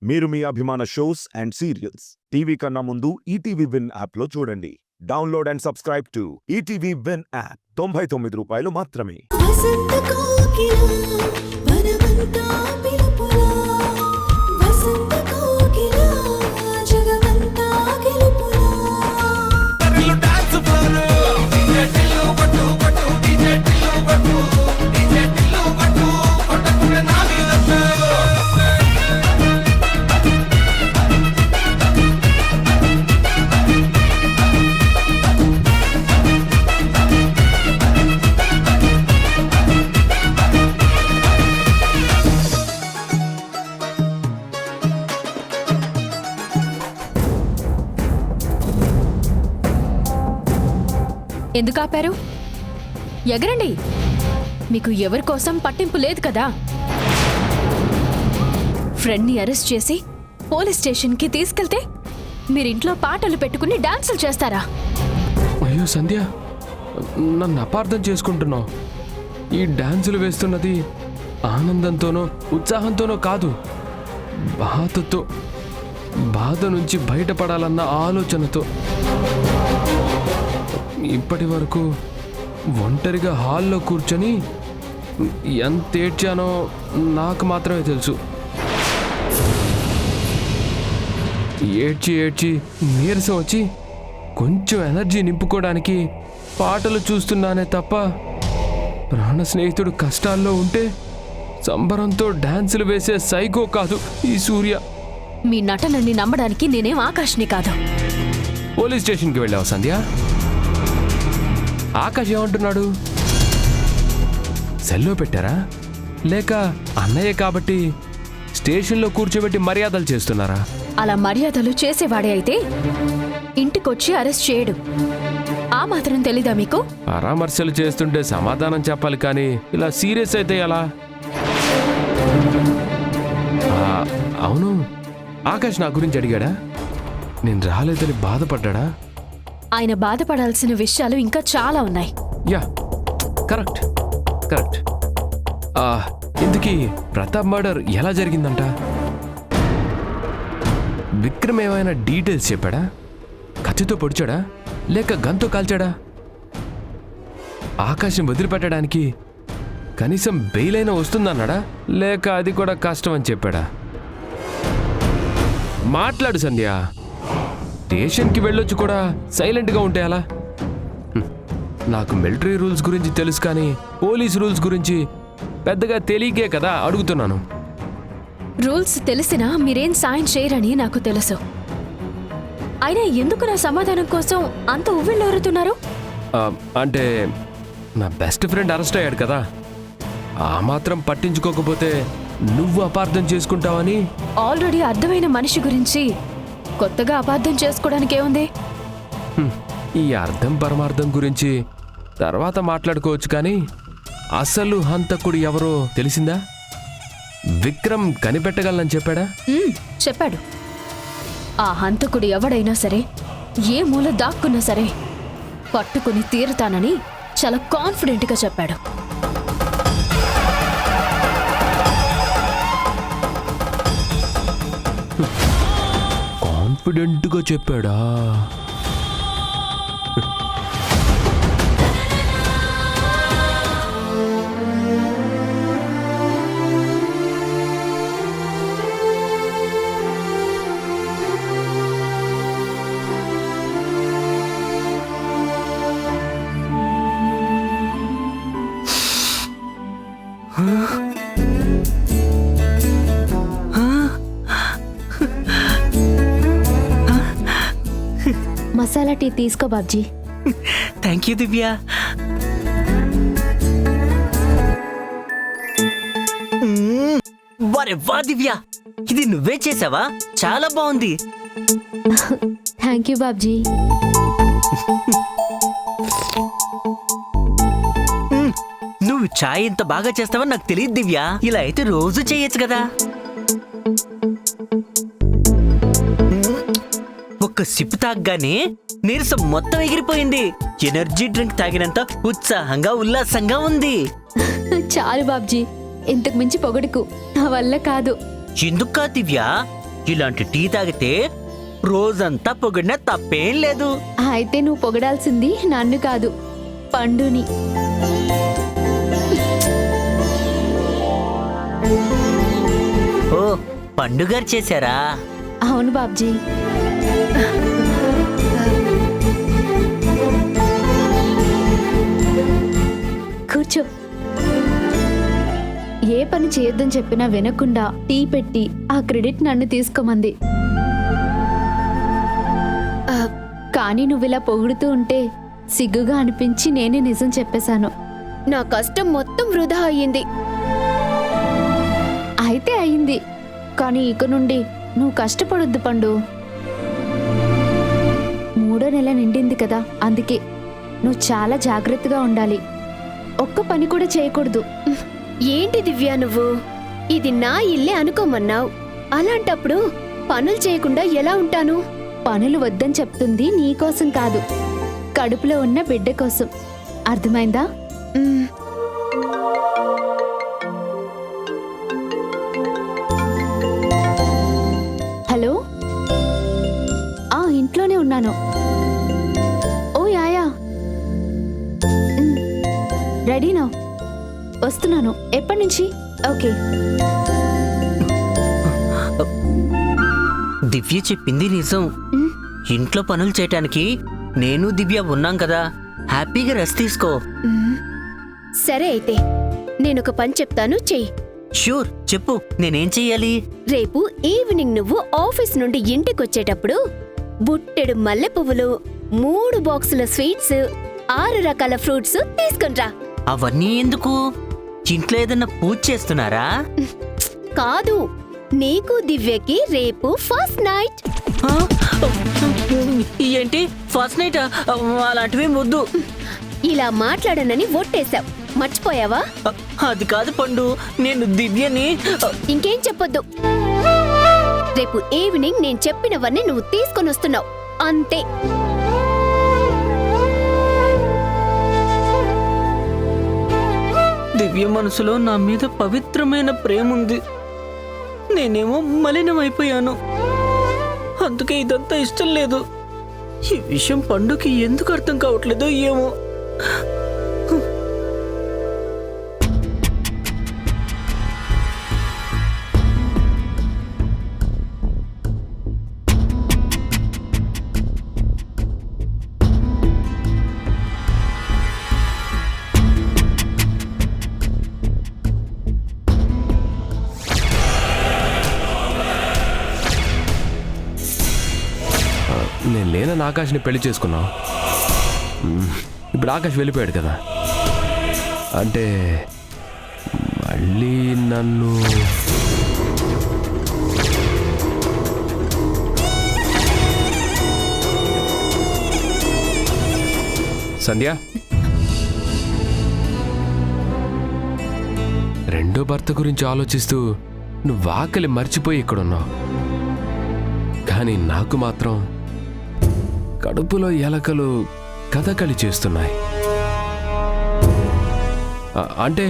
మీరు మీ అభిమాన shows and serials TV కన్నా ముందు ఈటీవీ విన్ యాప్లో చూడండి. Download and subscribe to ETV win app. 99 రూపాయలు మాత్రమే. ఎందుకు ఆపారు? ఎగరండి. మీకు ఎవరి కోసం పట్టింపు లేదు కదా. ఫ్రెండ్ని అరెస్ట్ చేసి పోలీస్ స్టేషన్కి తీసుకెళ్తే మీరింట్లో పాటలు పెట్టుకుని డాన్సులు చేస్తారా? అయ్యో సంధ్య, నన్ను అపార్థం చేసుకుంటున్నావు. ఈ డాన్సులు వేస్తున్నది ఆనందంతోనో ఉత్సాహంతోనో కాదు, బాధ నుంచి బయటపడాలన్న ఆలోచనతో. ఇప్పటి వరకు ఒంటరిగా హాల్లో కూర్చొని ఎంత ఏడ్చానో నాకు మాత్రమే తెలుసు. ఏడ్చి నీరసం వచ్చి కొంచెం ఎనర్జీ నింపుకోవడానికి పాటలు చూస్తున్నానే తప్ప, ప్రాణ స్నేహితుడు కష్టాల్లో ఉంటే సంబరంతో డాన్సులు వేసే సైకో కాదు ఈ సూర్య. మీ నటనని నమ్మడానికి నేనేం ఆకాష్ని కాదు. పోలీస్ స్టేషన్కి వెళ్ళావు సంధ్య? ఆకాష్ ఏమంటున్నాడు? సెల్లో పెట్టారా, లేక అన్నయ్య కాబట్టి స్టేషన్లో కూర్చోబెట్టి మర్యాదలు చేస్తున్నారా? అలా మర్యాదలు చేసేవాడే అయితే ఇంటికొచ్చి అరెస్ట్ చేయడు. ఆ మాత్రం తెలీదా మీకు? పరామర్శలు చేస్తుంటే సమాధానం చెప్పాలి కానీ ఇలా సీరియస్ అయితే ఎలా? అవును, ఆకాష్ నా గురించి అడిగాడా? నేను రాలేదని బాధపడ్డా? ఆయన బాధపడాల్సిన విషయాలు ఇంకా చాలా ఉన్నాయి. Yeah, correct. ఇందుకీ ప్రతాప్ మర్డర్ ఎలా జరిగిందంట? విక్రమ్ ఏమైనా డీటెయిల్స్ చెప్పాడా? కత్తితో పొడిచాడా లేక గన్తో కాల్చాడా? ఆకాశం వదిలిపెట్టడానికి కనీసం బెయిల్ అయినా వస్తుందన్నాడా లేక అది కూడా కష్టం అని చెప్పాడా? మాట్లాడు సంధ్య. స్టేషన్కి వెళ్ళొచ్చు కూడా సైలెంట్గా ఉంటే అలా? నాకు మిలిటరీ రూల్స్ గురించి తెలుసు కానీ పోలీస్ రూల్స్ గురించి పెద్దగా తెలియకే కదా అడుగుతున్నాను. రూల్స్ తెలిసినా మీరేం సాయం చేయరని నాకు తెలుసు. అయినా ఎందుకు నా సమాధానం కోసం అంత ఉవ్విళ్ళూరుతున్నారు? అంటే నా బెస్ట్ ఫ్రెండ్ అరెస్ట్ అయ్యాడు కదా, ఆ మాత్రం పట్టించుకోకపోతే నువ్వు అపార్థం చేసుకుంటావని. ఆల్రెడీ అర్థమైన మనిషి గురించి కొత్తగా అపార్థం చేసుకోవడానికి ఏముంది? ఈ అర్థం పరమార్థం గురించి తర్వాత మాట్లాడుకోవచ్చు కానీ అసలు హంతకుడు ఎవరో తెలిసిందా? విక్రమ్ కనిపెట్టగలనని చెప్పాడా? చెప్పాడు. ఆ హంతకుడు ఎవడైనా సరే, ఏ మూల దాక్కున్నా సరే పట్టుకుని తీరుతానని చాలా కాన్ఫిడెంట్గా చెప్పాడు. కాన్ఫిడెంట్గా చెప్పాడా? మసాలా టీ తీసుకో బాబ్జీ. థ్యాంక్ యూ దివ్య. వరే వా దివ్య, ఇది నువ్వే చేసావా? చాలా బాగుంది. Thank you Babji. నువ్వు చాయ్ ఇంత బాగా చేస్తావని నాకు తెలియదు దివ్య. ఇలా అయితే రోజు చేయొచ్చు కదా. ఒక్క సిప్ తాగగానే నీరసం మొత్తం ఎగిరిపోయింది. ఎనర్జీ డ్రింక్ తాగినంత ఉత్సాహంగా ఉల్లాసంగా ఉంది. చాలు బాబ్జీ, ఇంతకు మించి పొగడుకు, నా వల్ల కాదు. ఎందుకా దివ్య? ఇలాంటి టీ తాగితే రోజంతా పొగిడినా తప్పేం లేదు. అయితే నువ్వు పొగడాల్సింది నన్ను కాదు, పండుని. ఓ, పండుగారు చేశారా? అవును బాబ్జీ. కూర్చో. ఏ పని చేయొద్దని చెప్పినా వినకుండా టీ పెట్టి ఆ క్రెడిట్ నన్ను తీసుకోమంది. కానీ నువ్విలా పొగుడుతూ ఉంటే సిగ్గుగా అనిపించి నేనే నిజం చెప్పేశాను. నా కష్టం మొత్తం వృధా అయ్యింది. అయితే అయింది, కానీ ఇక నుండి నువ్వు కష్టపడొద్దు పండు. 3వ నెల నిండింది కదా, అందుకే నువ్వు చాలా జాగ్రత్తగా ఉండాలి. ఒక్క పని కూడా చేయకూడదు. ఏంటి దివ్య నువ్వు? ఇది నా ఇల్లే అనుకోమన్నావు, అలాంటప్పుడు పనులు చేయకుండా ఎలా ఉంటాను? పనులు వద్దని చెప్తుంది నీకోసం కాదు, కడుపులో ఉన్న బిడ్డ కోసం. అర్థమైందా? మ్, హలో, ఇంట్లోనే ఉన్నాను. ఓ యాయా, రెడీనా? వస్తున్నాను. ఎప్పటి నుంచి? ఓకే. దివ్య చెప్పింది నిజం. మ్, ఇంట్లో పనులు చేయటానికి నేను దివ్య ఉన్నాం కదా, హ్యాపీగా రెస్ట్ తీసుకో. మ్. సరే అయితే నేనొక పని చెప్తాను, చెయ్యి. షూర్, చెప్పు, నేనేం చెయ్యాలి? రేపు ఈవినింగ్ నువ్వు ఆఫీస్ నుండి ఇంటికొచ్చేటప్పుడు బుట్టెడు మల్లె పువ్వులు, 3 బాక్సుల స్వీట్స్, 6 రకాల ఫ్రూట్స్ తీసుకునిరా. అవన్నీ ఎందుకు? ఇంట్లో ఏదన్నా పూజ చేస్తున్నారా? కాదు, నీకు దివ్యకి రేపు ఫస్ట్ నైట్. ఆ? ఏంటి ఫస్ట్ నైట్? అలాంటివి వద్దు. ఇలా మాట్లాడనని ఒట్టేశావు, మర్చిపోయావా? అది కాదు పండు, నేను దివ్యని. ఇంకేం చెప్పొద్దు. రేపు ఈవినింగ్ నేను చెప్పినవన్నీ నువ్వు తీసుకొని వస్తున్నావు, అంతే. దివ్య మనసులో నా మీద పవిత్రమైన ప్రేమ ఉంది, నేనేమో మలినమైపోయాను. అందుకే ఇదంతా ఇష్టం లేదు. ఈ విషయం పండుకి ఎందుకు అర్థం కావట్లేదో ఏమో. నేను లేనని ఆకాష్ని పెళ్లి చేసుకున్నావు. ఇప్పుడు ఆకాష్ వెళ్ళిపోయాడు కదా, అంటే మళ్ళీ నన్ను సంధ్య, రెండో భర్త గురించి ఆలోచిస్తూ నువ్వు ఆకలి మర్చిపోయి ఇక్కడున్నావు. కానీ నాకు మాత్రం కడుపులో ఎలకలు కథకళి చేస్తున్నాయి. అంటే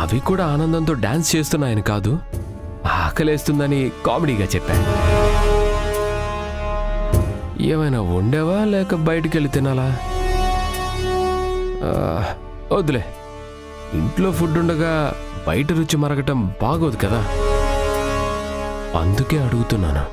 అవి కూడా ఆనందంతో డాన్స్ చేస్తున్నాయని కాదు, ఆకలేస్తుందని కామెడీగా చెప్పాను. ఏమైనా వండేవా లేక బయటికి వెళ్ళి తినాలా? వద్దులే, ఇంట్లో ఫుడ్ ఉండగా బయట రుచి మరగటం బాగోదు కదా, అందుకే అడుగుతున్నాను.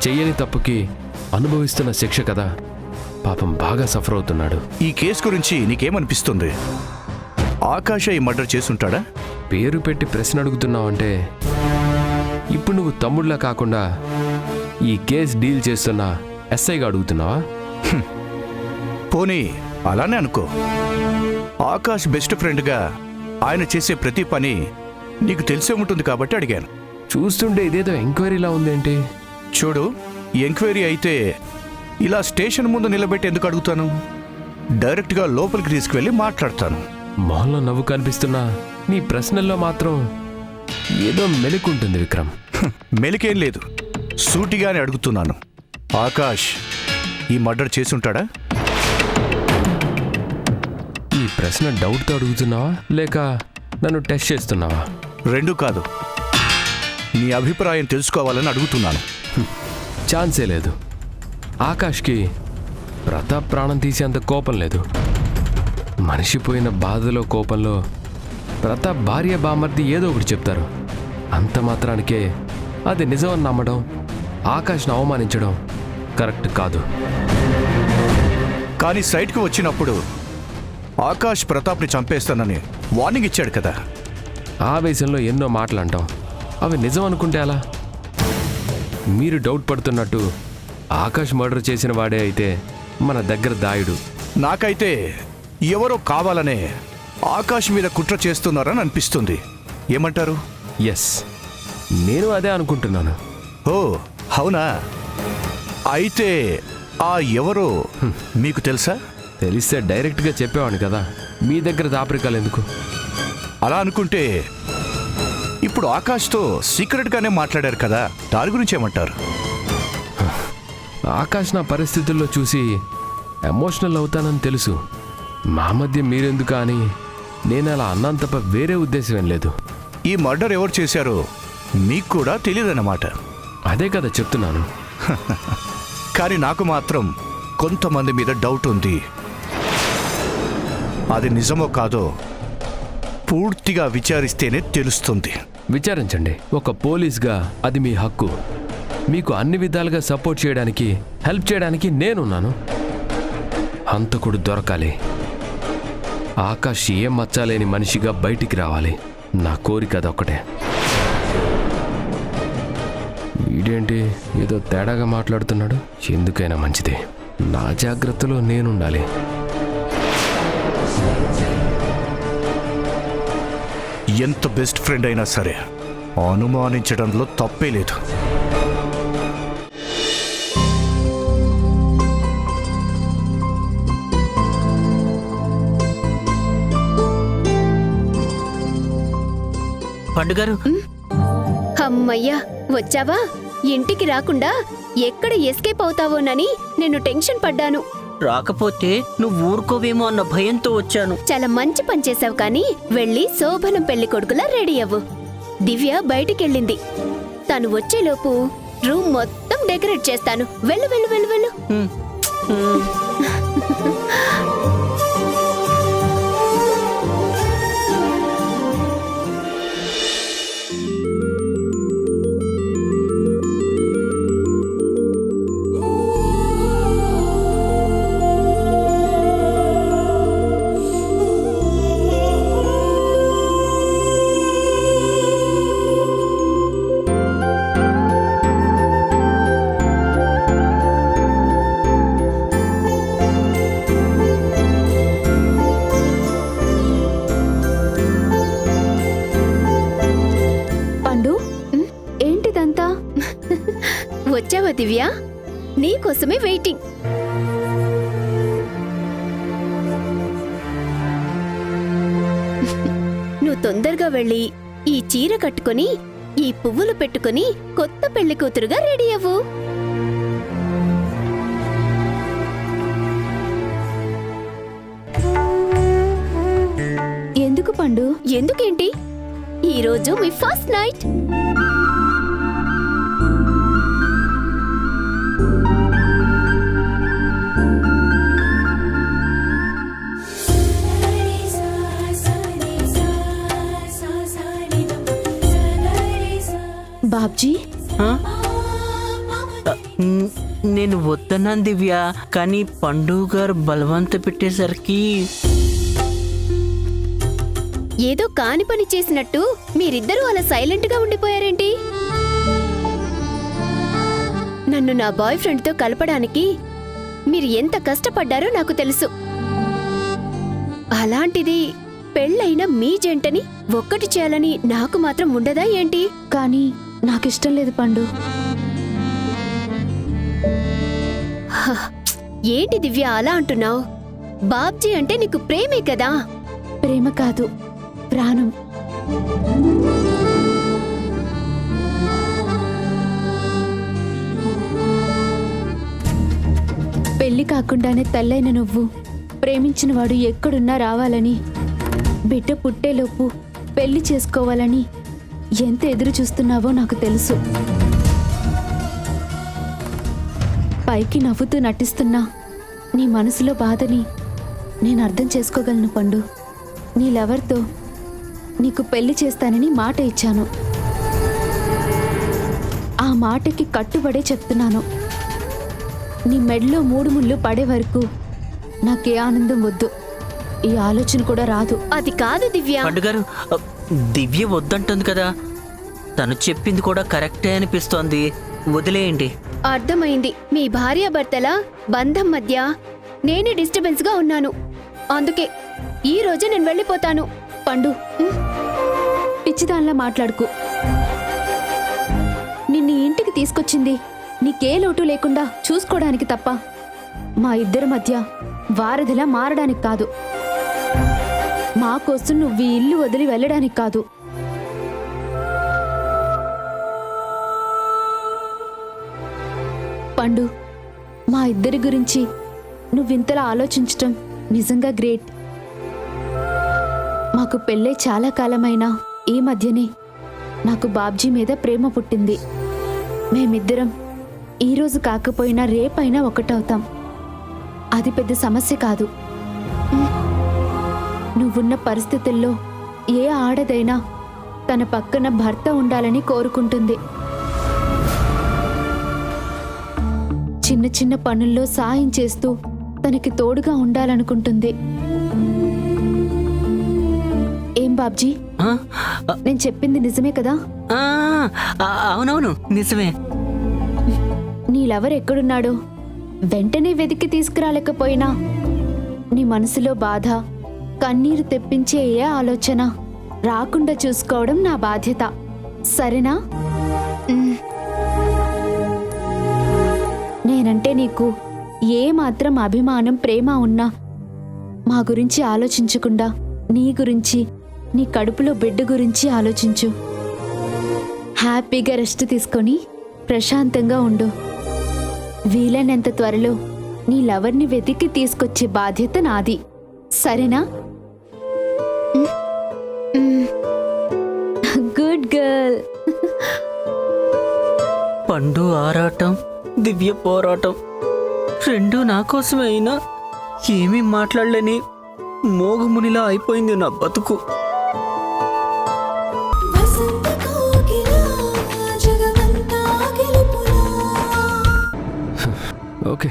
చెయ్యని తప్పుకి అనుభవిస్తున్న శిక్ష కదా, పాపం బాగా సఫర్ అవుతున్నాడు. ఈ కేసు గురించి నీకేమనిపిస్తుంది? ఆకాష్ ఈ మర్డర్ చేసుంటాడా? పేరు పెట్టి ప్రశ్న అడుగుతున్నావంటే ఇప్పుడు నువ్వు తమ్ముళ్ళ కాకుండా ఈ కేసు డీల్ చేస్తున్న ఎస్ఐగా అడుగుతున్నావా? పోనీ అలానే అనుకో. ఆకాష్ బెస్ట్ ఫ్రెండ్గా ఆయన చేసే ప్రతి పని నీకు తెలిసే ఉంటుంది కాబట్టి అడిగాను. చూస్తుంటే ఇదేదో ఎంక్వైరీలా ఉందేంటి? చూడు, ఎంక్వైరీ అయితే ఇలా స్టేషన్ ముందు నిలబెట్టి ఎందుకు అడుగుతాను? డైరెక్ట్గా లోపలికి తీసుకువెళ్ళి మాట్లాడతాను. మొహంలో నవ్వు కనిపిస్తున్నా నీ ప్రశ్నల్లో మాత్రం ఏదో మెలికుంటుంది విక్రమ్. మెలికేం లేదు. సూటిగానే అడుగుతున్నాను, ఆకాష్ ఈ మర్డర్ చేసుంటాడా? ఈ ప్రశ్న డౌట్తో అడుగుతున్నావా లేక నన్ను టెస్ట్ చేస్తున్నావా? రెండూ కాదు, నీ అభిప్రాయం తెలుసుకోవాలని అడుగుతున్నాను. ఛాన్సే లేదు. ఆకాష్కి ప్రతాప్ ప్రాణం తీసేంత కోపం లేదు. మనిషి పోయిన బాధలో కోపంలో ప్రతాప్ భార్య బామర్ది ఏదో ఒకటి చెప్తారు. అంత మాత్రానికే అది నిజమని నమ్మడం, ఆకాష్ను అవమానించడం కరెక్ట్ కాదు. కానీ సైట్కి వచ్చినప్పుడు ఆకాష్ ప్రతాప్ని చంపేస్తానని వార్నింగ్ ఇచ్చాడు కదా. ఆవేశంలో ఎన్నో మాటలు అంటాం, అవి నిజం అనుకుంటే అలా? మీరు డౌట్ పడుతున్నట్టు ఆకాష్ మర్డర్ చేసిన వాడే అయితే మన దగ్గర దాయుడు. నాకైతే ఎవరో కావాలనే ఆకాష్ మీద కుట్ర చేస్తున్నారని అనిపిస్తుంది. ఏమంటారు? ఎస్, నేను అదే అనుకుంటున్నాను. ఓ అవునా? అయితే ఆ ఎవరో మీకు తెలుసా? తెలిస్తే డైరెక్ట్గా చెప్పేవాడిని కదా, మీ దగ్గర దాపరికాలు ఎందుకు? అలా అనుకుంటే ఇప్పుడు ఆకాష్తో సీక్రెట్గానే మాట్లాడారు కదా, దాని గురించి ఏమంటారు? ఆకాష్ నా పరిస్థితుల్లో చూసి ఎమోషనల్ అవుతానని తెలుసు. మా మధ్య మీరెందుకు అని నేను అలా అన్నాను తప్ప వేరే ఉద్దేశం ఏం లేదు. ఈ మర్డర్ ఎవరు చేశారో మీకు కూడా తెలియదన్నమాట. అదే కదా చెప్తున్నాను. కానీ నాకు మాత్రం కొంతమంది మీద డౌట్ ఉంది. అది నిజమో కాదో పూర్తిగా విచారిస్తేనే తెలుస్తుంది. విచారించండి. ఒక పోలీస్గా అది మీ హక్కు. మీకు అన్ని విధాలుగా సపోర్ట్ చేయడానికి, హెల్ప్ చేయడానికి నేనున్నాను. హంతకుడు దొరకాలి. ఆకాష్ ఏం మచ్చాలేని మనిషిగా బయటికి రావాలి. నా కోరిక అదొక్కటే. వీడేంటి ఏదో తేడాగా మాట్లాడుతున్నాడు? ఎందుకైనా మంచిది, నా జాగ్రత్తలో నేనుండాలి. ఎంత బెస్ట్ ఫ్రెండ్ అయినా సరే అనుమానించడంలో తప్పే లేదు. పండుగారు, అమ్మయ్యా వచ్చావా? ఇంటికి రాకుండా ఎక్కడ ఎస్కేప్ అవుతావోనని నేను టెన్షన్ పడ్డాను. రాకపోతే నువ్వు ఊరుకోవేమో అన్న భయంతో వచ్చాను. చాలా మంచి పని చేసావు, కానీ వెళ్ళి శోభనం పెళ్లి కొడుకులా రెడీ అవ్వు. దివ్య బయటికెళ్ళింది. తను వచ్చేలోపు రూమ్ మొత్తం డెకరేట్ చేస్తాను. వెళ్ళు వెళ్ళు వెళ్ళు వెళ్ళు. వచ్చావా దివ్య? నీకోసమే వెయిటింగ్. నువ్వు తొందరగా వెళ్ళి ఈ చీర కట్టుకొని, ఈ పువ్వులు పెట్టుకొని కొత్త పెళ్లి కూతురుగా రెడీ అవ్వు. ఎందుకు పండు? ఎందుకేంటి? ఈరోజు మీ ఫస్ట్ నైట్. బాబ్జీ, నేను వద్దన్నాను దివ్య, కానీ పండు గారు బలవంత పెట్టేసరికి ఏదో కాని పని చేసినట్టు మీరిద్దరూ అలా సైలెంట్ గా ఉండిపోయారేంటి? నన్ను నా బాయ్ ఫ్రెండ్ తో కలపడానికి మీరు ఎంత కష్టపడ్డారో నాకు తెలుసు. అలాంటిది పెళ్ళైన మీ జంటని ఒక్కటి చేయాలని నాకు మాత్రం ఉండదా ఏంటి? కానీ నాకిష్టం లేదు పండు. ఏంటి దివ్య అలా అంటున్నావు? బాబ్జీ అంటే నీకు ప్రేమే కదా? ప్రేమ కాదు, ప్రాణం. పెళ్లి కాకుండానే తల్లైన నువ్వు ప్రేమించిన వాడు ఎక్కడున్నా రావాలని, బిడ్డ పుట్టేలోపు పెళ్లి చేసుకోవాలని ఎంత ఎదురు చూస్తున్నావో నాకు తెలుసు. పైకి నవ్వుతూ నటిస్తున్నా నీ మనసులో బాధని నేను అర్థం చేసుకోగలను పండు. నీ లవర్తో నీకు పెళ్లి చేస్తానని మాట ఇచ్చాను. ఆ మాటకి కట్టుబడే చెప్తున్నాను. నీ మెడలో 3 ముళ్ళు పడే వరకు నాకే ఆనందం వద్దు, ఈ ఆలోచన కూడా రాదు. అది కాదు దివ్య. పండుగారు, దివ్య వద్దంటుంది కదా, తను చెప్పింది కూడా కరెక్టే అనిపిస్తోంది. వదిలేయండి. అర్థమైంది. మీ భార్యాభర్తల బంధం మధ్య నేనే డిస్టర్బెన్స్ గా ఉన్నాను. అందుకే ఈ రోజే నేను వెళ్ళిపోతాను. పండు, పిచ్చిదానిలా మాట్లాడుకు. నిన్ను ఇంటికి తీసుకొచ్చింది నీకే లోటు లేకుండా చూసుకోవడానికి తప్ప మా ఇద్దరి మధ్య వారధిలా మారడానికి కాదు. మా కోసం నువ్వు ఈ ఇల్లు వదిలి వెళ్ళడానికి కాదు. పండు, మా ఇద్దరి గురించి నువ్వింతలా ఆలోచించటం నిజంగా గ్రేట్. మాకు పెళ్ళై చాలా కాలమైనా ఈ మధ్యనే నాకు బాబ్జీ మీద ప్రేమ పుట్టింది. మేమిద్దరం ఈరోజు కాకపోయినా రేపైనా ఒకటవుతాం. అది పెద్ద సమస్య కాదు. నువ్వున్న పరిస్థితుల్లో ఏ ఆడదైనా తన పక్కన భర్త ఉండాలని కోరుకుంటుంది. చిన్న చిన్న పనుల్లో సాయం చేస్తూ తనకి తోడుగా ఉండాలనుకుంటుంది. ఏం బాబ్జీ, ఆ, నేను చెప్పింది నిజమే కదా? ఆ, అవునవును, నిజమే. నీ లవర్ ఎక్కడున్నాడో వెంటనే వెతికి తీసుకురాలేకపోయినా నీ మనసులో బాధ, కన్నీరు తెప్పించే ఏ ఆలోచన రాకుండా చూసుకోవడం నా బాధ్యత. సరేనా? నేనంటే నీకు ఏ మాత్రం అభిమానం, ప్రేమ ఉన్నా మా గురించి ఆలోచించకుండా నీ గురించి, నీ కడుపులో బిడ్డ గురించి ఆలోచించు. హ్యాపీగా రెస్ట్ తీసుకొని ప్రశాంతంగా ఉండు. వీలైనంత త్వరలో నీ లవర్ని వెతికి తీసుకొచ్చే బాధ్యత నాది. సరేనా? Good girl. పండు ఆరాటం, దివ్య పోరాటం రెండూ నా కోసమే అయినా ఏమీ మాట్లాడలేని మోగమునిలా అయిపోయింది నా బతుకు. ఓకే,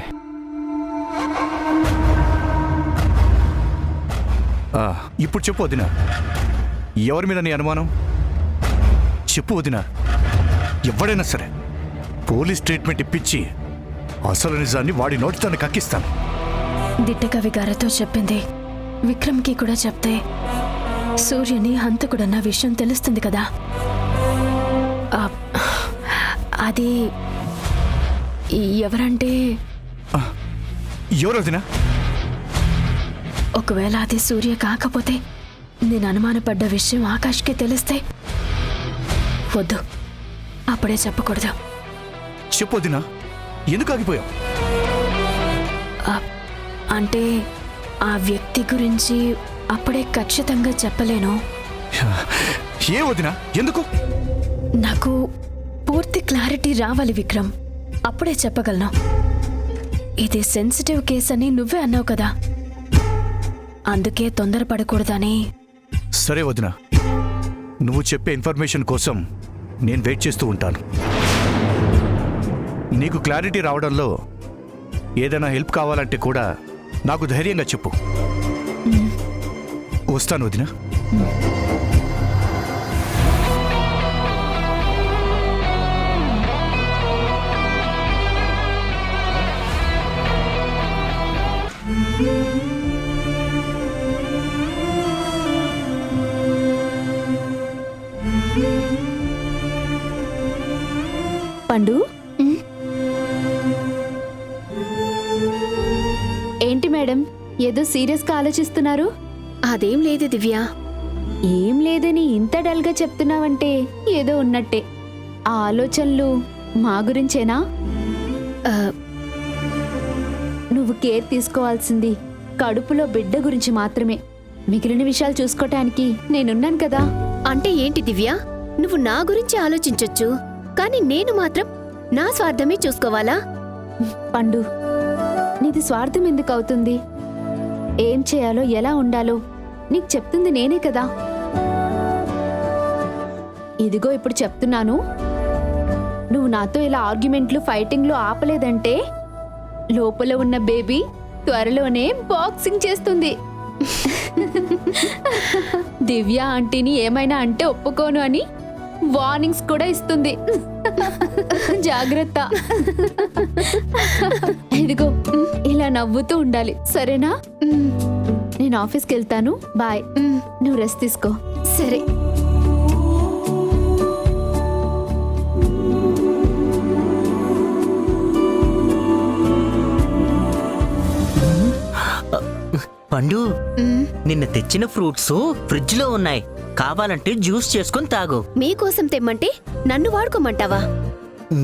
ఇప్పుడు చెప్పు వదినా, ఎవరి మీద నీ అనుమానం? చెప్పు వదినా. ఎవడైనా సరే పోలీస్ ట్రీట్మెంట్ ఇప్పించి అసలు నిజాన్ని వాడి నోటితో కక్కిస్తాను. దిట్టకవి గారితో చెప్పింది విక్రమ్కి కూడా చెప్తే సూర్యని హంతకుడన్న విషయం తెలుస్తుంది కదా. అది ఎవరంటే, ఎవరు వదినా? ఒకవేళ అది సూర్య కాకపోతే నేను అనుమానపడ్డ విషయం ఆకాష్కే తెలిస్తే వద్దు, అప్పుడే చెప్పకూడదు. చెప్పు వదినా, ఎందుకు ఆగిపోయావు? అంటే ఆ వ్యక్తి గురించి అప్పుడే ఖచ్చితంగా చెప్పలేను. ఏ వదినా, ఎందుకు? నాకు పూర్తి క్లారిటీ రావాలి విక్రమ్, అప్పుడే చెప్పగలను. ఇది సెన్సిటివ్ కేస్ అని నువ్వే అన్నావు కదా, అందుకే తొందరపడకూడదని. సరే వదినా, నువ్వు చెప్పే ఇన్ఫర్మేషన్ కోసం నేను వెయిట్ చేస్తూ ఉంటాను. నీకు క్లారిటీ రావడంలో ఏదైనా హెల్ప్ కావాలంటే కూడా నాకు ధైర్యంగా చెప్పు. వస్తాను వదినా. పండు, ఏంటి మేడం ఏదో సీరియస్గా ఆలోచిస్తున్నారు? అదేం లేదు దివ్య. ఏం లేదని ఇంత డల్గా చెప్తున్నావంటే ఏదో ఉన్నట్టే. ఆ ఆలోచనలు మా గురించేనా? నువ్వు కేర్ తీసుకోవాల్సింది కడుపులో బిడ్డ గురించి మాత్రమే. మిగిలిన విషయాలు చూసుకోటానికి నేనున్నాను కదా. అంటే ఏంటి దివ్య, నువ్వు నా గురించి ఆలోచించొచ్చు, కానీ నేను మాత్రం నా స్వార్థమే చూసుకోవాలా? పండు, నీది స్వార్థం ఎందుకు అవుతుంది? ఏం చేయాలో ఎలా ఉండాలో నీకు చెప్తుంది నేనే కదా. ఇదిగో ఇప్పుడు చెప్తున్నాను, నువ్వు నాతో ఇలా ఆర్గ్యుమెంట్లు ఫైటింగ్లు ఆపలేదంటే లోపల ఉన్న బేబీ త్వరలోనే బాక్సింగ్ చేస్తుంది. దివ్య ఆంటీని ఏమైనా అంటే ఒప్పుకోను అని వార్నింగ్స్ కూడా ఇస్తుంది. జాగ్రత్త. ఇదిగో ఇలా నవ్వుతూ ఉండాలి, సరేనా? నేను ఆఫీస్కి వెళ్తాను, బాయ్. నువ్వు రెస్ట్ తీసుకో. సరే. పండు, నిన్న తెచ్చిన ఫ్రూట్స్ ఫ్రిడ్జ్ లో ఉన్నాయి, కావాలంటే జ్యూస్ చేసుకొని తాగు. మీకోసం తెమ్మంటే నన్ను వాడుకోమంటావా?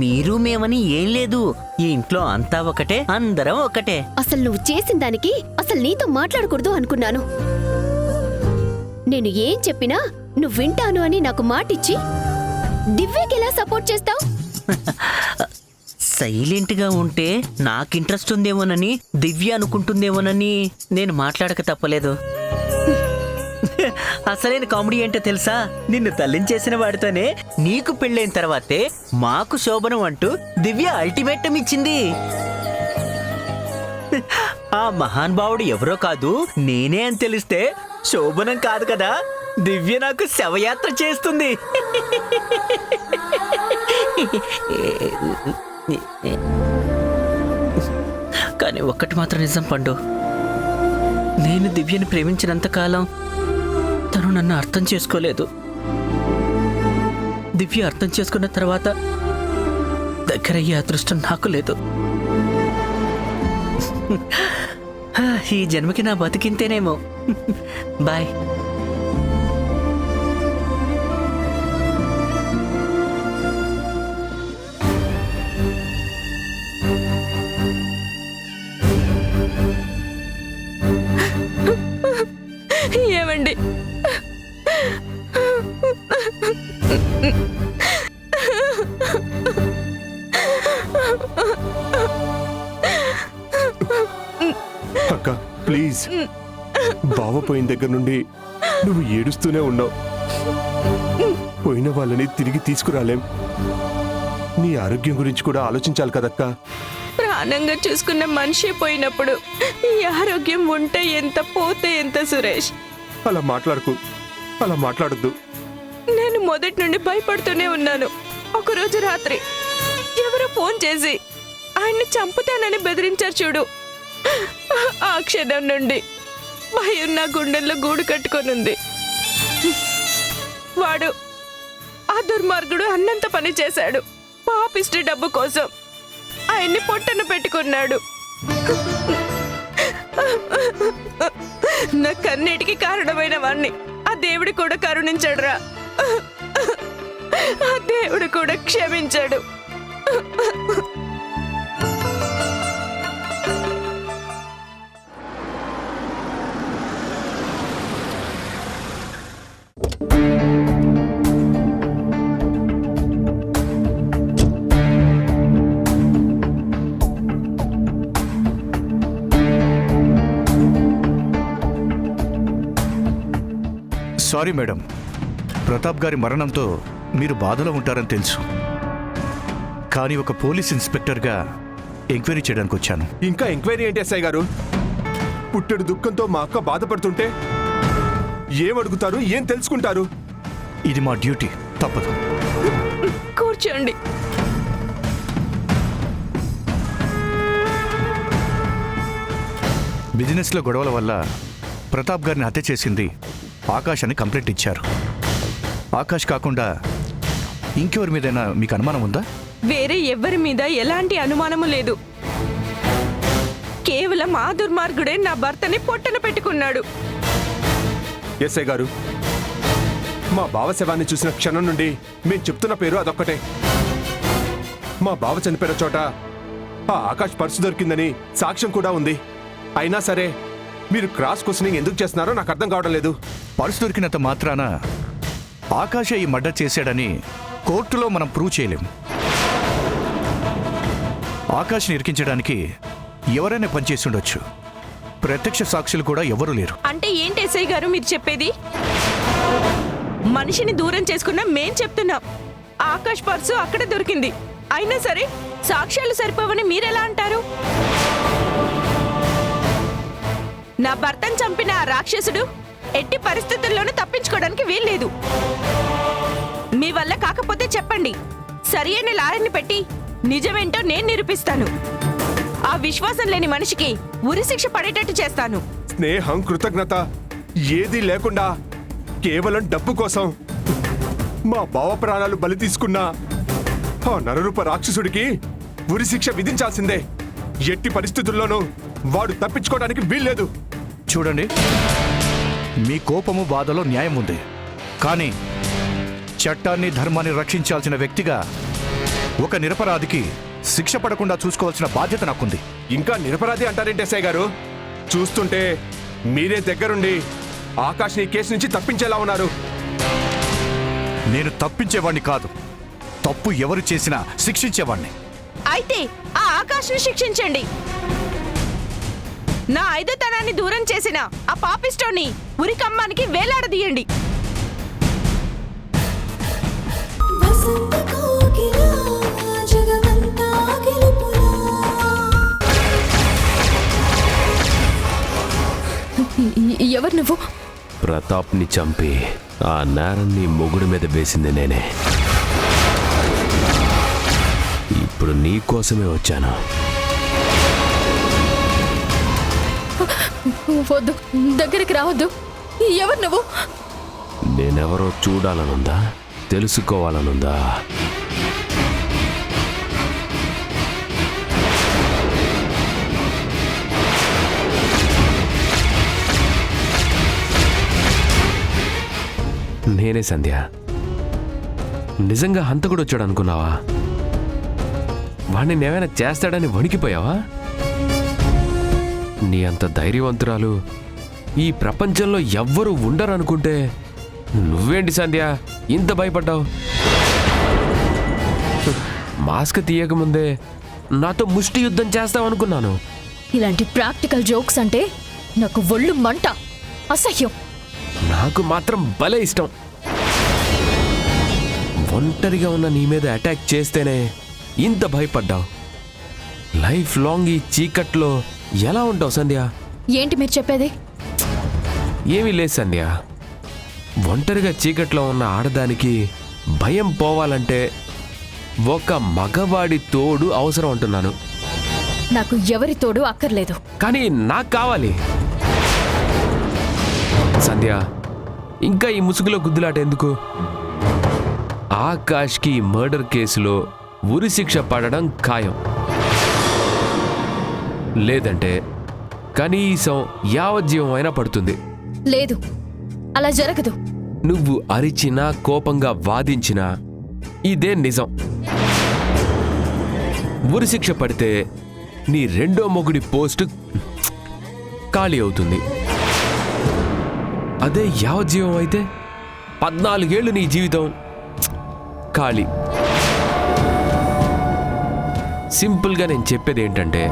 మీరు మేమని ఏం లేదు, ఈ ఇంట్లో అంతా ఒకటే, అందరం ఒకటే. అసలు నువ్వు చేసిన దానికి అసలు నీతో మాట్లాడకూడదు అనుకున్నాను. నేను ఏం చెప్పినా నువ్వు వింటాను అని నాకు మాటిచ్చి దివ్యకెలా సపోర్ట్ చేస్తావు? సైలెంట్ గా ఉంటే నాకు ఇంట్రెస్ట్ ఉందేమోనని, దివ్య అనుకుంటుందేమోనని నేను మాట్లాడక తప్పలేదు. అసలైన కామెడీ ఏంటో తెలుసా? నిన్ను తల్లించేసిన వాడితోనే నీకు పెళ్ళైన తర్వాతే మాకు శోభనం అంటూ దివ్య అల్టిమేటం ఇచ్చింది. ఆ మహానుభావుడు ఎవరో కాదు, నేనే అని తెలిస్తే శోభనం కాదు కదా, దివ్య నాకు శవయాత్ర చేస్తుంది. కానీ ఒక్కటి మాత్రం నిజం పండు, నేను దివ్యని ప్రేమించినంతకాలం తను నన్ను అర్థం చేసుకోలేదు. దివ్య అర్థం చేసుకున్న తర్వాత దగ్గరయ్యే అదృష్టం నాకు లేదు. ఈ జన్మకి నా బతికింతేనేమో. బాయ్. ఏమండి, అక్క ప్లీజ్, బావ పోయిన దగ్గర నుండి నువ్వు ఏడుస్తూనే ఉన్నావు. పోయిన వాళ్ళని తిరిగి తీసుకురాలేం. నీ ఆరోగ్యం గురించి కూడా ఆలోచించాలి కదక్కా. ప్రాణంగా చూసుకున్న మనిషి పోయినప్పుడు ఈ ఆరోగ్యం ఉంటే ఎంత, పోతే ఎంత సురేష్? అలా మాట్లాడకు, అలా మాట్లాడొద్దు. నేను మొదటి నుండి భయపడుతూనే ఉన్నాను. ఒకరోజు రాత్రి ఎవరో ఫోన్ చేసి ఆయన్ని చంపుతానని బెదిరించారు చూడు. ఆ క్షణం నుండి భయం నా గుండెల్లో గూడు కట్టుకొనుంది. వాడు, ఆ దుర్మార్గుడు అన్నంత పని చేశాడు. పాపిష్టి డబ్బు కోసం ఆయన్ని పొట్టన పెట్టుకున్నాడు. నా కన్నిటికి కారణమైన వాణ్ణి ఆ దేవుడు కూడా కరుణించాడురా. ఆ దేవుడు కూడా క్షమించాడు. సారీ మేడం, ప్రతాప్ గారి మరణంతో మీరు బాధలో ఉంటారని తెలుసు, కానీ ఒక పోలీస్ ఇన్స్పెక్టర్గా ఎంక్వైరీ చేయడానికి వచ్చాను. ఇంకా ఎంక్వైరీ ఏంటి ఎస్ఐ గారు? పుట్టెడు దుఃఖంతో మా అక్క బాధపడుతుంటే ఏం అడుగుతారు, ఏం తెలుసుకుంటారు? ఇది మా డ్యూటీ, తప్పదు. కూర్చోండి. బిజినెస్లో గొడవల వల్ల ప్రతాప్ గారిని హత్య చేసింది ఆకాష్ అని కంప్లైంట్ ఇచ్చారు. ఆకాష్ కాకుండా ఇంకెవరి మీదైనా మీకు అనుమానం ఉందా? వేరే ఎవరి మీద ఎలాంటి అనుమానము లేదు. కేవలం ఆ దుర్మార్గుడే నా భర్తని పొట్టన పెట్టుకున్నాడు. ఎస్ఐ గారు, మా బావ శవాన్ని చూసిన క్షణం నుండి మేము చెప్తున్న పేరు అదొక్కటే. మా బావ చనిపోయిన చోట ఆ ఆకాష్ పర్సు దొరికిందని సాక్ష్యం కూడా ఉంది. అయినా సరే మీరు క్రాస్ క్వశ్చనింగ్ ఎందుకు చేస్తున్నారో నాకు అర్థం కావడం లేదు. పర్సు దొరికినంత మాత్రాన ఆకాశ ఈ మర్డర్ చేశాడని కోర్టులో మనం ప్రూవ్ చేయలేం. ఆకాష్ని ఇరికించడానికి ఎవరైనా పనిచేసి ఉండొచ్చు. ప్రత్యక్ష సాక్షులు కూడా ఎవరూ లేరు. అంటే ఏంటి ఎస్ఐ గారు మీరు చెప్పేది? మనిషిని దూరం చేసుకున్నా మేం చెప్తున్నాం. ఆకాష్ పర్సు అక్కడ దొరికింది, అయినా సరే సాక్ష్యాలు సరిపోవని మీరెలా అంటారు? నా భర్తను చంపిన ఆ రాక్షసుడు ఎట్టి పరిస్థితుల్లోనూ తప్పించుకోవడానికి వీల్లేదు. మీ వల్ల కాకపోతే చెప్పండి, సరి అయిన లాయర్ని పెట్టి నిజమేంటో నేను నిరూపిస్తాను. ఆ విశ్వాసం లేని మనిషికి ఉరిశిక్ష పడేటట్టు చేస్తాను. స్నేహం, కృతజ్ఞత ఏదీ లేకుండా కేవలం డబ్బు కోసం మా బావ ప్రాణాలు బలి తీసుకున్న ఆ నరరూప రాక్షసుడికి ఉరిశిక్ష విధించాల్సిందే. ఎట్టి పరిస్థితుల్లోనూ వాడు తప్పించుకోవడానికి వీల్లేదు. చూడండి, మీ కోపము బాధలో న్యాయం ఉంది. కానీ చట్టాన్ని ధర్మాన్ని రక్షించాల్సిన వ్యక్తిగా ఒక నిరపరాధికి శిక్ష పడకుండా చూసుకోవాల్సిన బాధ్యత నాకుంది. ఇంకా నిరపరాధి అంటారేంటి ఎస్ఐ గారు? చూస్తుంటే మీరే దగ్గరుండి ఆకాష్ని ఈ కేసు నుంచి తప్పించేలా ఉన్నారు. నేను తప్పించేవాణ్ణి కాదు, తప్పు ఎవరు చేసినా శిక్షించేవాణ్ణి. అయితే ఆ ఆకాష్ను శిక్షించండి. నా ఐదోతనాన్ని దూరం చేసిన ఆ పాపిస్టోని ఉరికమ్మానికి వేలాడదీయండి. ఎవరు నువ్వు? ప్రతాప్ని చంపి ఆ నేరాన్ని మొగుడు మీద వేసింది నేనే. ఇప్పుడు నీ కోసమే వచ్చాను. వద్దు, దగ్గరికి రావద్దు. ఎవరు నువ్వు? నేనెవరో చూడాలనుందా? తెలుసుకోవాలనుందా? నేనే సంధ్య. నిజంగా హంతకుడు వచ్చాడు అనుకున్నావా? వాడిని ఏమైనా చేస్తాడని వణికిపోయావా? నీ అంత ధైర్యవంతురాలు ఈ ప్రపంచంలో ఎవ్వరూ ఉండరనుకుంటే నువ్వేంటి సంధ్య ఇంత భయపడ్డావు? మాస్క్ తీయకముందే నాతో ముష్టి యుద్ధం చేస్తావనుకున్నాను. ఇలాంటి ప్రాక్టికల్ జోక్స్ అంటే నాకు ఒళ్ళు మంట, అసహ్యం. నాకు మాత్రం భలే ఇష్టం. ఒంటరిగా ఉన్న నీ మీద అటాక్ చేస్తేనే ఇంత భయపడ్డావు. లైఫ్ లాంగ్ ఈ చీకట్లో ఎలా ఉంటావు సంధ్య? ఏంటి మీరు చెప్పేది? ఏమీ లేదు సంధ్య. ఒంటరిగా చీకట్లో ఉన్న ఆడదానికి భయం పోవాలంటే ఒక మగవాడి తోడు అవసరం అంటున్నాను. నాకు ఎవరి తోడు అక్కర్లేదు. కానీ నాకు కావాలి. సంధ్య, ఇంకా ఈ ముసుగులో గుద్దులాట ఎందుకు? ఆకాష్కి మర్డర్ కేసులో ఉరిశిక్ష పడడం ఖాయం. లేదంటే కనీసం యావజ్జీవం అయినా పడుతుంది. లేదు, అలా జరగదు. నువ్వు అరిచినా కోపంగా వాదించినా ఇదే నిజం. ఉరిశిక్ష పడితే నీ రెండో మొగుడి పోస్టు ఖాళీ అవుతుంది. అదే యావజ్జీవం అయితే 14 ఏళ్ళు నీ జీవితం ఖాళీ. సింపుల్గా నేను చెప్పేది ఏంటంటే,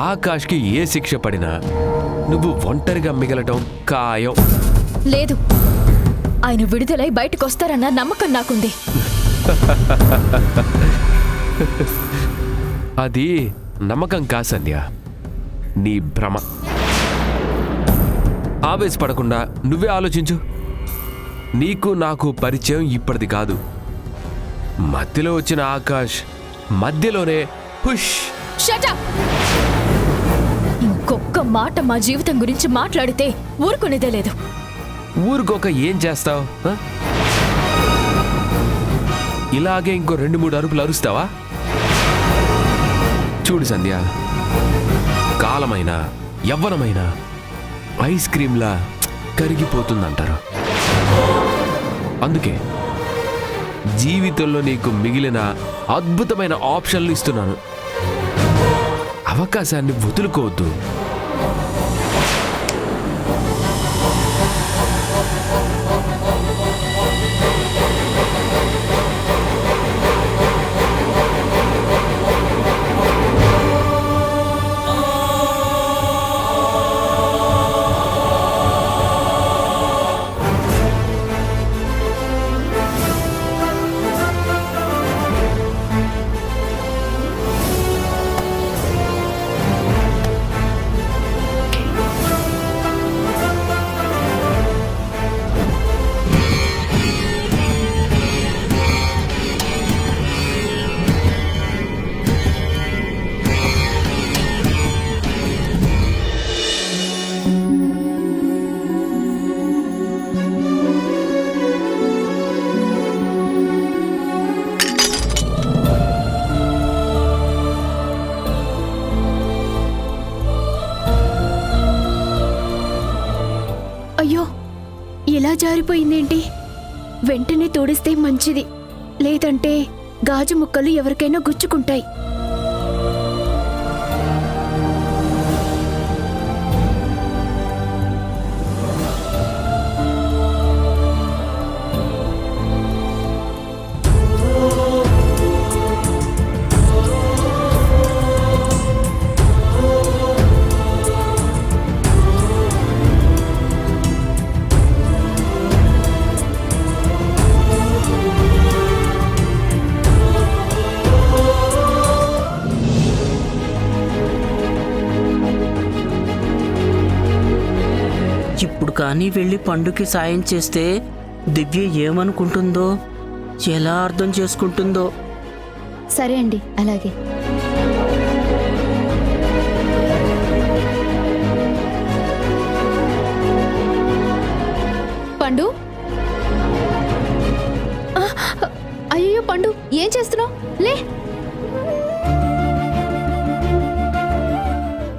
ఆకాష్కి ఏ శిక్ష పడినా నువ్వు ఒంటరిగా మిగలటం ఖాయం. లేదు, ఆయన విడుదలై బయటకు వస్తారన్న నమ్మకం నాకుంది. అది నమ్మకం కా సంధ్య, నీ భ్రమ. ఆవేశపడకుండా నువ్వే ఆలోచించు. నీకు నాకు పరిచయం ఇప్పటిది కాదు. మధ్యలో వచ్చిన ఆకాష్ మధ్యలోనే హుష్. Shut up! ఇంకొక్క మాట మా జీవితం గురించి మాట్లాడితే ఊరుకునేదే లేదు. ఊరుకోక ఏం చేస్తావు? ఇలాగే ఇంకో 2-3 అరుపులు అరుస్తావా? చూడు సంధ్య, కాలమైనా యవ్వనమైనా ఐస్ క్రీమ్లా కరిగిపోతుందంటారు. అందుకే జీవితంలో నీకు మిగిలిన అద్భుతమైన ఆప్షన్లు ఇస్తున్నాను. అవకాశాన్ని వదులుకోవద్దు. అయ్యో, ఇలా జారిపోయిందేంటి? వెంటనే తోడిస్తే మంచిది, లేదంటే గాజు ముక్కలు ఎవరికైనా గుచ్చుకుంటాయి. ఇప్పుడు కానీ వెళ్ళి పండుకి సాయం చేస్తే దివ్య ఏమనుకుంటుందో, ఎలా అర్థం చేసుకుంటుందో. సరే అండి, అలాగే. పండు, అయ్యో పండు, ఏం చేస్తున్నావు? లే.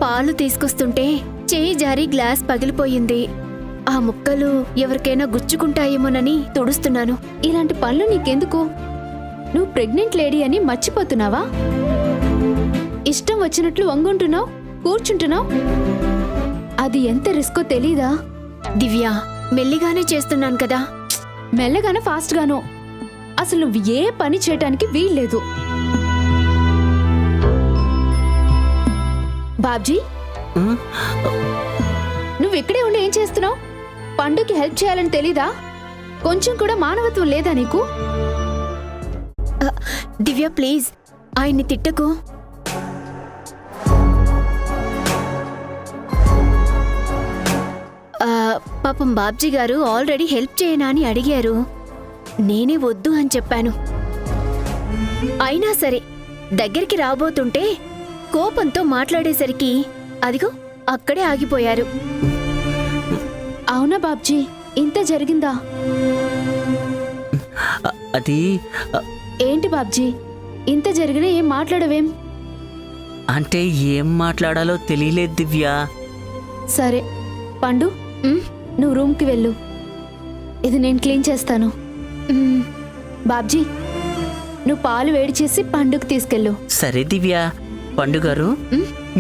పాలు తీసుకొస్తుంటే చేయి జారి గ్లాస్ పగిలిపోయింది. ఆ ముక్కలు ఎవరికైనా గుచ్చుకుంటాయేమోనని తుడుస్తున్నాను. ఇలాంటి పనులు నీకెందుకు? నువ్వు ప్రెగ్నెంట్ లేడీ అని మర్చిపోతున్నావా? ఇష్టం వచ్చినట్లు వంగుంటున్నావు, కూర్చుంటున్నావు. అది ఎంత రిస్కో తెలీదా? దివ్య, మెల్లిగానే చేస్తున్నాను కదా. మెల్లగానో ఫాస్ట్గానో అసలు నువ్వు ఏ పని చేయటానికి వీల్లేదు. బాబ్జీ, నువ్వు ఇక్కడే ఉండి ఏం చేస్తున్నావు? పండుకి హెల్ప్ చేయాలని తెలీదా? కొంచెం కూడా మానవత్వం లేదా నీకు? దివ్య, ప్లీజ్ ఆయన్ని తిట్టకు. పాపం బాబ్జీ గారు ఆల్రెడీ హెల్ప్ చేయనా అని అడిగారు. నేనే వద్దు అని చెప్పాను. అయినా సరే దగ్గరికి రాబోతుంటే కోపంతో మాట్లాడేసరికి అదిగో అక్కడే ఆగిపోయారు. అవునా బాబ్జీ, ఇంత జరిగిందా? అది ఏంటి బాబ్జీ, ఇంత జరిగినా ఏం మాట్లాడవేం? అంటే ఏం మాట్లాడాలో తెలియలేదు దివ్య. సరే పండు, నువ్వు రూమ్కి వెళ్ళు, ఇది నేను క్లీన్ చేస్తాను. బాబ్జీ, నువ్వు పాలు వేడి చేసి పండుగ తీసుకెళ్ళు. సరే దివ్య. పండు గారు,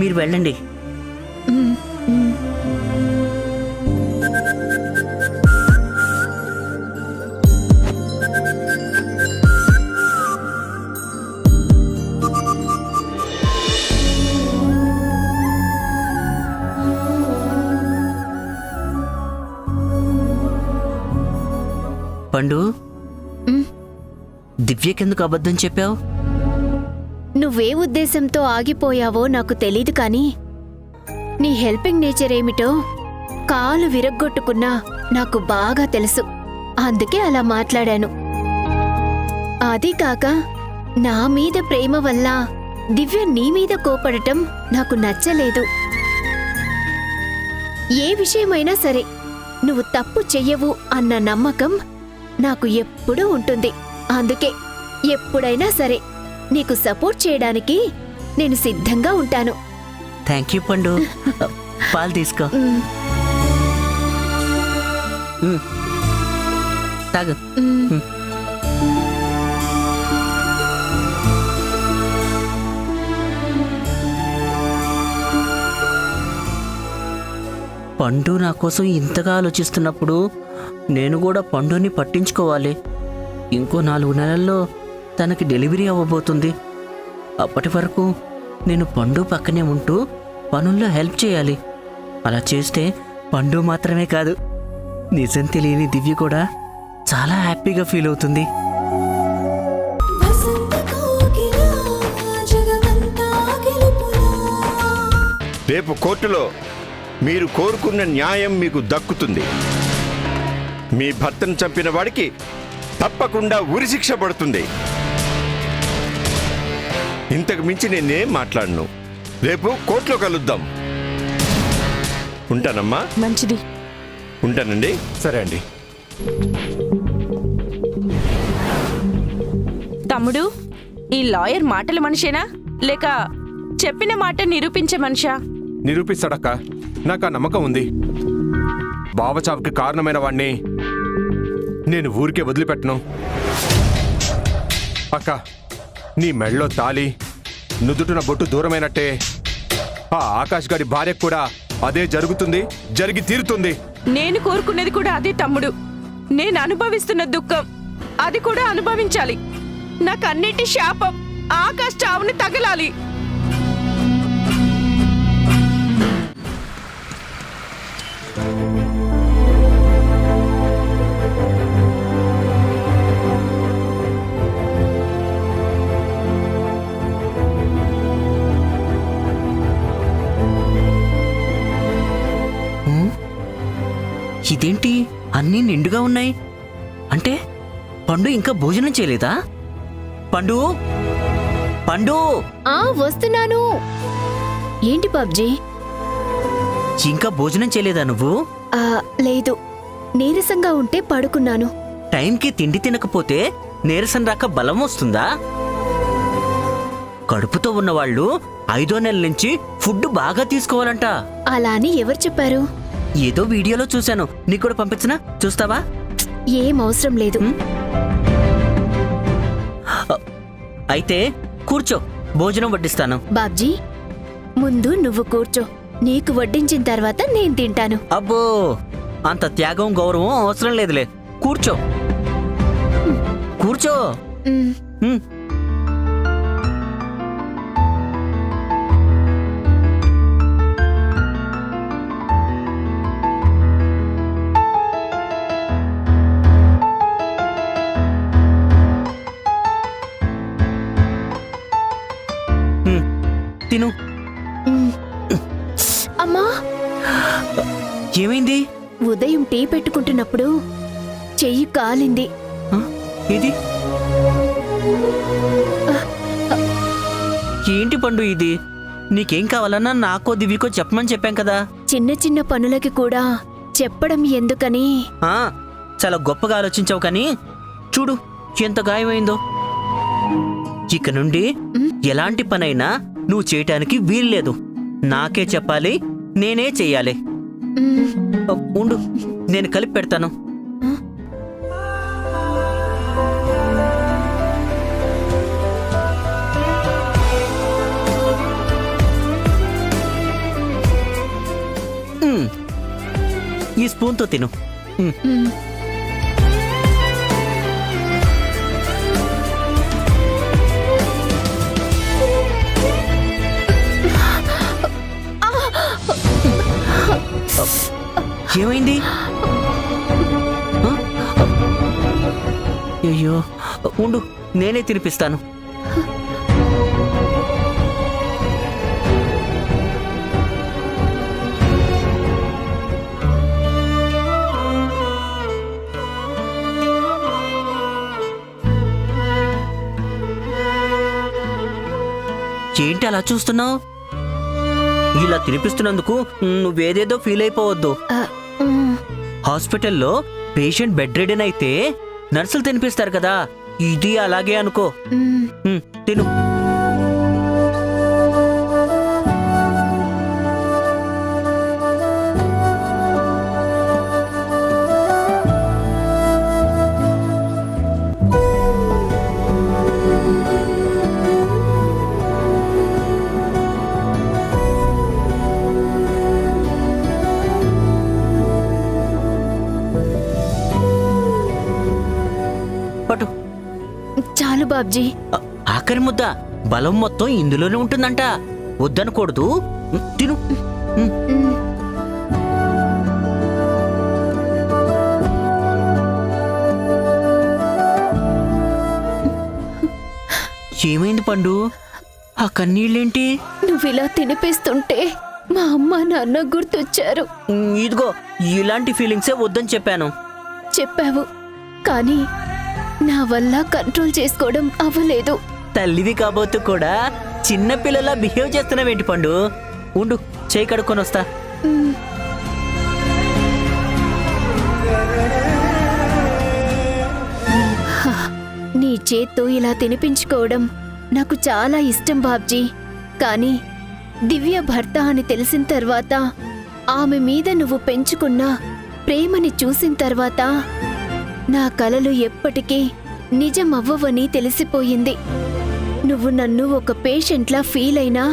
మీరు వెళ్ళండి. పండు, దివ్యకెందుకు అబద్ధం చెప్పావు? నువ్వే ఉద్దేశంతో ఆగిపోయావో నాకు తెలీదు కానీ నీ హెల్పింగ్ నేచర్ ఏమిటో కాలు విరగ్గొట్టుకున్నా నాకు బాగా తెలుసు. అందుకే అలా మాట్లాడాను. అదీ కాక నా మీద ప్రేమ వల్ల దివ్య నీ మీద కోపడటం నాకు నచ్చలేదు. ఏ విషయమైనా సరే నువ్వు తప్పు చెయ్యవు అన్న నమ్మకం నాకు ఎప్పుడూ ఉంటుంది. అందుకే ఎప్పుడైనా సరే నీకు సపోర్ట్ చేయడానికి నేను సిద్ధంగా ఉంటాను. థ్యాంక్ యూ పండు. పాలు తీసుకో, తాగు. పండు నా కోసం ఇంతగా ఆలోచిస్తున్నప్పుడు నేను కూడా పండుని పట్టించుకోవాలి. ఇంకో 4 నెలల్లో తనకి డెలివరీ అవ్వబోతుంది. అప్పటి వరకు నేను పండు పక్కనే ఉంటూ పనుల్లో హెల్ప్ చేయాలి. అలా చేస్తే పండు మాత్రమే కాదు, నిజం తెలియని దివ్య కూడా చాలా హ్యాపీగా ఫీల్ అవుతుంది. రేపు కోర్టులో మీరు కోరుకున్న న్యాయం మీకు దక్కుతుంది. మీ భర్తను చంపిన వాడికి తప్పకుండా ఉరిశిక్ష పడుతుంది. ఇంతకు మించి నేనేం మాట్లాడను. రేపు కోర్టులో కలుద్దాం. ఉంటానమ్మా. మంచిది. ఉంటానండి. సరే అండి. తమ్ముడు, ఈ లాయర్ మాటల మనిషేనా లేక చెప్పిన మాట నిరూపించే మనిషా? నిరూపిస్తాడక్క, నాకు ఆ నమ్మకం ఉంది. బావచావుకి కారణమైన వాణ్ణి నేను ఊరికే వదిలిపెట్టను. అక్క, నీ మెళ్ళో తాలి, నుదుటిన బొట్టు దూరమైనట్టే ఆ ఆకాష్ గారి భార్యకు కూడా అదే జరుగుతుంది, జరిగి తీరుతుంది. నేను కోరుకునేది కూడా అదే తమ్ముడు. నేను అనుభవిస్తున్న దుఃఖం అది కూడా అనుభవించాలి. నాకు అన్నిటి శాపం ఆకాష్ చావుని తగలాలి. ఇదేంటి అన్నీ నిండుగా ఉన్నాయి? అంటే పండు ఇంకా భోజనం చేయలేదా? పండు, పండు! వస్తున్నాను. ఏంటి బాబ్జీ? ఇంకా భోజనం చేయలేదా నువ్వు? లేదు, నీరసంగా ఉంటే పడుకున్నాను. టైంకి తిండి తినకపోతే నీరసం రాక బలం వస్తుందా? కడుపుతో ఉన్నవాళ్ళు 5వ నెల నుంచి ఫుడ్ బాగా తీసుకోవాలంట. అలా అని ఎవరు చెప్పారు? ఏదో వీడియోలో చూశాను. నీకు కూడా పంపించినా చూస్తావా? ఏం అవసరం లేదు. అయితే కూర్చో, భోజనం వడ్డిస్తాను. బాబ్జీ, ముందు నువ్వు కూర్చో. నీకు వడ్డించిన తర్వాత నేను తింటాను. అబ్బో, అంత త్యాగం గౌరవం అవసరం లేదులే. కూర్చో, కూర్చో. మ్, తిను. అమ్మా, ఏమైంది? ఉదయం టీ పెట్టుకుంటున్నప్పుడు చెయ్యి కాలింది. ఇది ఏంటి పండు ఇది? నీకేం కావాలన్నా నాకో దివ్యకో చెప్పమని చెప్పాం కదా. చిన్న చిన్న పనులకి కూడా చెప్పడం ఎందుకని. చాలా గొప్పగా ఆలోచించావు, కానీ చూడు ఎంత గాయమైందో. ఇక నుండి ఎలాంటి పనైనా నువ్వు చేయటానికి వీల్లేదు. నాకే చెప్పాలి, నేనే చెయ్యాలి. ఉండు, నేను కలిపి పెడతాను. ఈ స్పూన్తో తిను. ఏమైంది? అయ్యో, ఉండు, నేనే తినిపిస్తాను. ఏంటి అలా చూస్తున్నావు? ఇలా తినిపిస్తున్నందుకు నువ్వేదేదో ఫీల్ అయిపోవద్దు. హాస్పిటల్లో పేషెంట్ బెడ్ రెడీన్ అయితే నర్సులు తినిపిస్తారు కదా, ఇది అలాగే అనుకో. తిను. బాబ్జీ. ఆఖరి ముద్ద బలం మొత్తం ఇందులోనే ఉంటుందంట. వద్దనకూడదు. తిను. ఏమైంది పండు? ఆ కన్నీళ్ళేంటి? నువ్విలా తినిపిస్తుంటే మా అమ్మ నాన్న గుర్తొచ్చారు. ఇదిగో ఇలాంటి ఫీలింగ్సే వద్దని చెప్పాను. చెప్పావు, కానీ నా వల్ల కంట్రోల్ చేసుకోవడం అవ్వలేదు. తల్లివి కాబోతూ కూడా చిన్న పిల్లలా బిహేవ్ చేస్తున్నావేంటి పండు? ఉండు, చేయి కడుక్కొని వస్తా. నీ చేత్తో ఇలా తినిపించుకోవడం నాకు చాలా ఇష్టం బాబ్జీ. కానీ దివ్య భర్త అని తెలిసిన తర్వాత, ఆమె మీద నువ్వు పెంచుకున్న ప్రేమని చూసిన తర్వాత నా కలలు ఎప్పటికీ నిజం అవ్వవని తెలిసిపోయింది. నువ్వు నన్ను ఒక పేషెంట్లా ఫీల్ అయినా,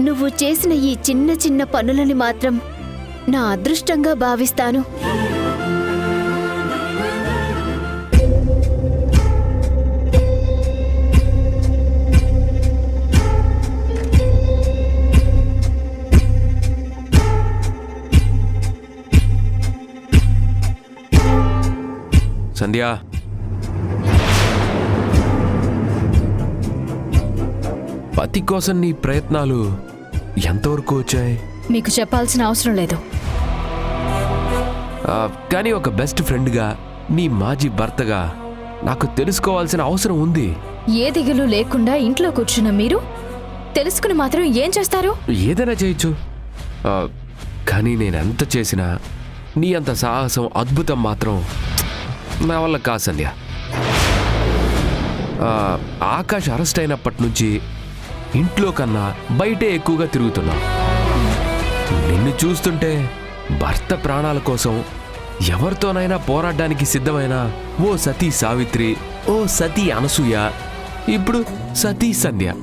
నువ్వు చేసిన ఈ చిన్న చిన్న పనులని మాత్రం నా అదృష్టంగా భావిస్తాను. సంధ్య, పతి కోసం నీ ప్రయత్నాలు ఎంతవరకు వచ్చాయి? మీకు చెప్పాల్సిన అవసరం లేదు. కానీ ఒక బెస్ట్ ఫ్రెండ్గా, నీ మాజీ భర్తగా నాకు తెలుసుకోవాల్సిన అవసరం ఉంది. ఏ దిగులు లేకుండా ఇంట్లో కూర్చున్న మీరు తెలుసుకుని మాత్రం ఏం చేస్తారు? ఏదైనా చేయొచ్చు. కానీ నేనెంత చేసినా నీ అంత సాహసం, అద్భుతం మాత్రం నా వల్ల కాదు సంధ్య. ఆకాష్ అరెస్ట్ అయినప్పటి నుంచి ఇంట్లో కన్నా బయటే ఎక్కువగా తిరుగుతున్నా. నిన్ను చూస్తుంటే భర్త ప్రాణాల కోసం ఎవరితోనైనా పోరాడడానికి సిద్ధమైన ఓ సతీ సావిత్రి, ఓ సతీ అనసూయ, ఇప్పుడు సతీ సంధ్య.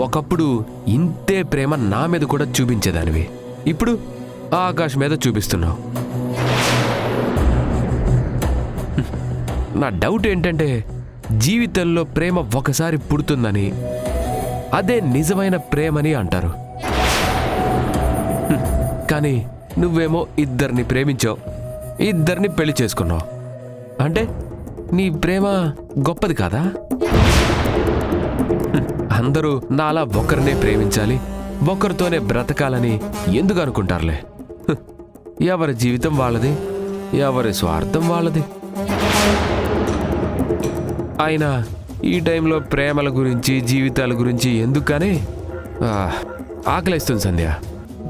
ఒకప్పుడు ఇంతే ప్రేమ నా మీద కూడా చూపించేదానివి, ఇప్పుడు ఆకాష్ మీద చూపిస్తున్నావు. నా డౌట్ ఏంటంటే, జీవితంలో ప్రేమ ఒకసారి పుడుతుందని అదే నిజమైన ప్రేమని అంటారు. కానీ నువ్వేమో ఇద్దరిని ప్రేమించావు, ఇద్దరిని పెళ్లి చేసుకున్నావు. అంటే నీ ప్రేమ గొప్పది కాదా? అందరూ నాలా ఒకరినే ప్రేమించాలి, ఒకరితోనే బ్రతకాలని ఎందుకు అనుకుంటారులే. ఎవరి జీవితం వాళ్ళది, ఎవరి స్వార్థం వాళ్ళది. అయినా ఈ టైంలో ప్రేమల గురించి, జీవితాల గురించి ఎందుకని ఆకలిస్తుంది సంధ్య.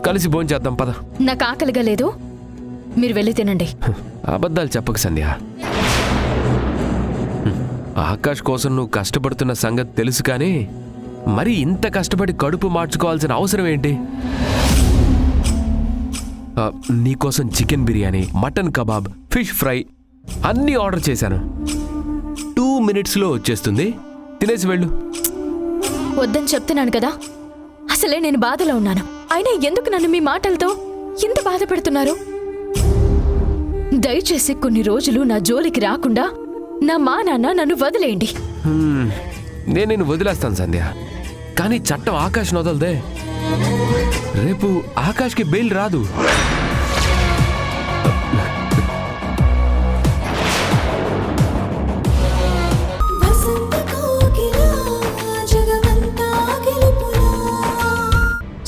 కలిసి భోంచేద్దాం పద. నాకు ఆకలిగా లేదు, మీరు వెళ్ళి తినండి. అబద్ధాలు చెప్పక సంధ్య. ఆకాష్ కోసం నువ్వు కష్టపడుతున్న సంగతి తెలుసు, కానీ మరి ఇంత కష్టపడి కడుపు మార్చుకోవాల్సిన అవసరం ఏంటి? నీకోసం chicken biryani, mutton kebab, fish fry అన్నీ ఆర్డర్ చేశాను. 2 minutesలో వచ్చేస్తుంది, తినేసి వెళ్ళు. వద్దని చెప్తున్నాను కదా, అసలే నేను బాధలో ఉన్నాను. అయినా ఎందుకు నన్ను మీ మాటలతో ఇంత బాధ పెడుతున్నారు? దయచేసి కొన్ని రోజులు నా జోలికి రాకుండా నా మా నాన్న నన్ను వదిలేయండి. నేను నిన్ను వదిలేస్తాను సంధ్య, కానీ చట్టం ఆకాష్ను వదలదే. రేపు ఆకాష్కి బెయిల్ రాదు.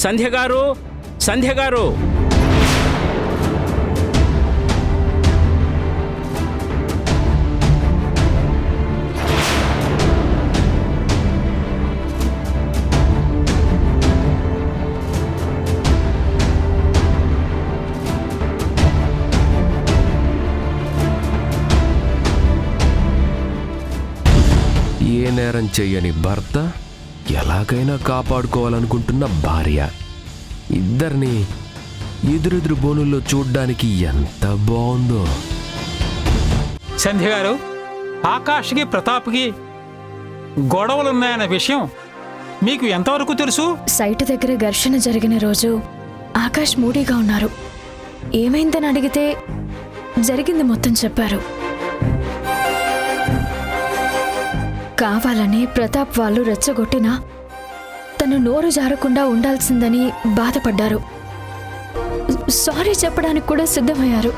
సంధ్య గారు, సంధ్య గారు, ఏ నేరం చెయ్యని భర్త, ఎలాగైనా కాపాడుకోవాలనుకుంటున్న భార్య, ఇద్దరిని ఎదురెదురు బోనుల్లో చూడ్డానికి ఎంత బాగుందో. సంధ్య గారు, ఆకాష్కి ప్రతాప్కి గొడవలున్నాయన్న విషయం మీకు ఎంతవరకు తెలుసు? సైట్ దగ్గర ఘర్షణ జరిగిన రోజు ఆకాష్ మూడీగా ఉన్నారు. ఏమైందని అడిగితే జరిగింది మొత్తం చెప్పారు. కావాలని ప్రతాప్ వాళ్ళు రెచ్చగొట్టినా తను నోరు జారకుండా ఉండాల్సిందని బాధపడ్డారు. సారీ చెప్పడానికి కూడా సిద్ధమయ్యారు.